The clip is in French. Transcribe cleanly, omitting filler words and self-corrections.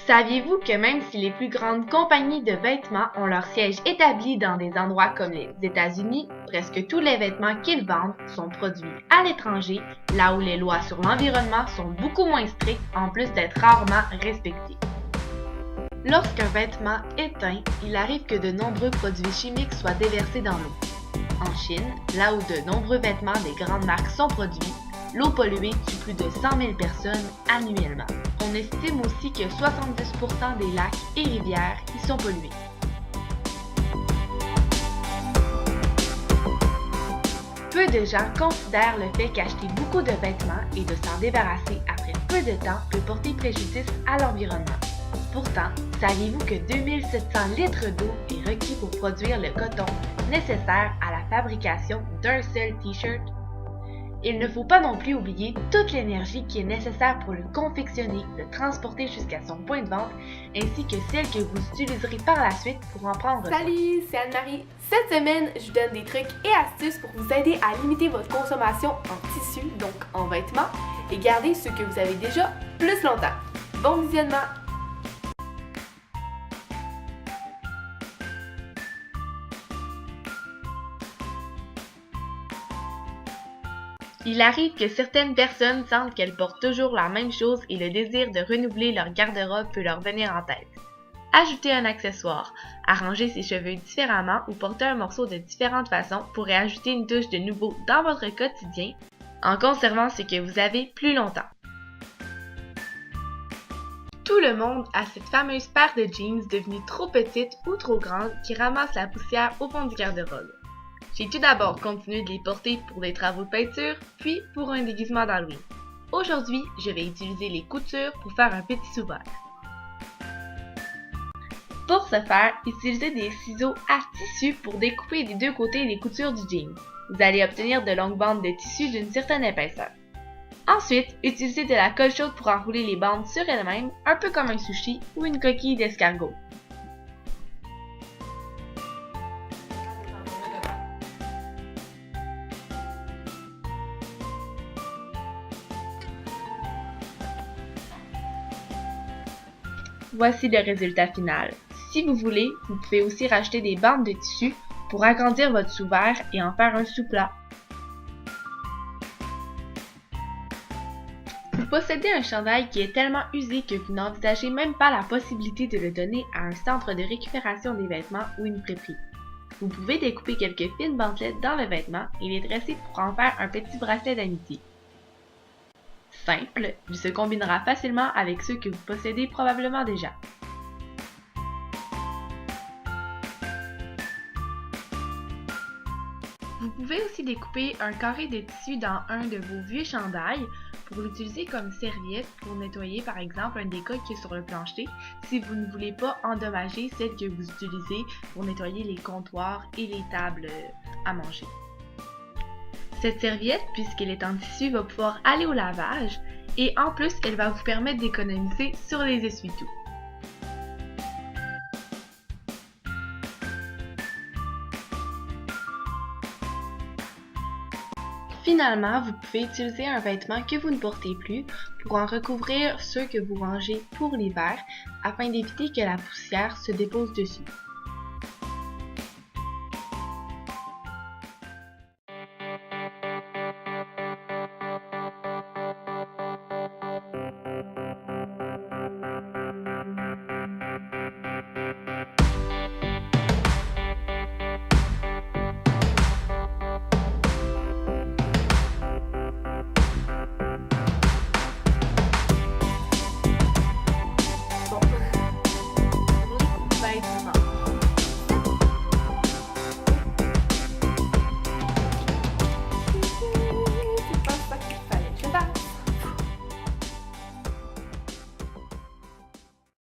Saviez-vous que même si les plus grandes compagnies de vêtements ont leur siège établi dans des endroits comme les États-Unis, presque tous les vêtements qu'ils vendent sont produits à l'étranger, là où les lois sur l'environnement sont beaucoup moins strictes en plus d'être rarement respectées. Lorsqu'un vêtement est teint, il arrive que de nombreux produits chimiques soient déversés dans l'eau. En Chine, là où de nombreux vêtements des grandes marques sont produits, l'eau polluée tue plus de 100 000 personnes annuellement. On estime aussi que 70% des lacs et rivières y sont pollués. Peu de gens considèrent le fait qu'acheter beaucoup de vêtements et de s'en débarrasser après peu de temps peut porter préjudice à l'environnement. Pourtant, saviez-vous que 2700 litres d'eau est requis pour produire le coton nécessaire à la fabrication d'un seul t-shirt? Il ne faut pas non plus oublier toute l'énergie qui est nécessaire pour le confectionner, le transporter jusqu'à son point de vente, ainsi que celle que vous utiliserez par la suite pour en prendre soin. Salut, c'est Anne-Marie. Cette semaine, je vous donne des trucs et astuces pour vous aider à limiter votre consommation en tissu, donc en vêtements, et garder ce que vous avez déjà plus longtemps. Bon visionnement! Il arrive que certaines personnes sentent qu'elles portent toujours la même chose et le désir de renouveler leur garde-robe peut leur venir en tête. Ajouter un accessoire, arranger ses cheveux différemment ou porter un morceau de différentes façons pourrait ajouter une touche de nouveau dans votre quotidien en conservant ce que vous avez plus longtemps. Tout le monde a cette fameuse paire de jeans devenue trop petite ou trop grande qui ramasse la poussière au fond du garde-robe. J'ai tout d'abord continué de les porter pour des travaux de peinture, puis pour un déguisement d'Halloween. Aujourd'hui, je vais utiliser les coutures pour faire un petit souverain. Pour ce faire, utilisez des ciseaux à tissu pour découper des deux côtés des coutures du jean. Vous allez obtenir de longues bandes de tissu d'une certaine épaisseur. Ensuite, utilisez de la colle chaude pour enrouler les bandes sur elles-mêmes, un peu comme un sushi ou une coquille d'escargot. Voici le résultat final. Si vous voulez, vous pouvez aussi racheter des bandes de tissu pour agrandir votre sous-vert et en faire un sous-plat. Vous possédez un chandail qui est tellement usé que vous n'envisagez même pas la possibilité de le donner à un centre de récupération des vêtements ou une friperie. Vous pouvez découper quelques fines bandelettes dans le vêtement et les dresser pour en faire un petit bracelet d'amitié. Simple, il se combinera facilement avec ceux que vous possédez probablement déjà. Vous pouvez aussi découper un carré de tissu dans un de vos vieux chandails pour l'utiliser comme serviette pour nettoyer par exemple un des coques qui est sur le plancher si vous ne voulez pas endommager celle que vous utilisez pour nettoyer les comptoirs et les tables à manger. Cette serviette, puisqu'elle est en tissu, va pouvoir aller au lavage et en plus, elle va vous permettre d'économiser sur les essuie-tout. Finalement, vous pouvez utiliser un vêtement que vous ne portez plus pour en recouvrir ceux que vous rangez pour l'hiver afin d'éviter que la poussière se dépose dessus.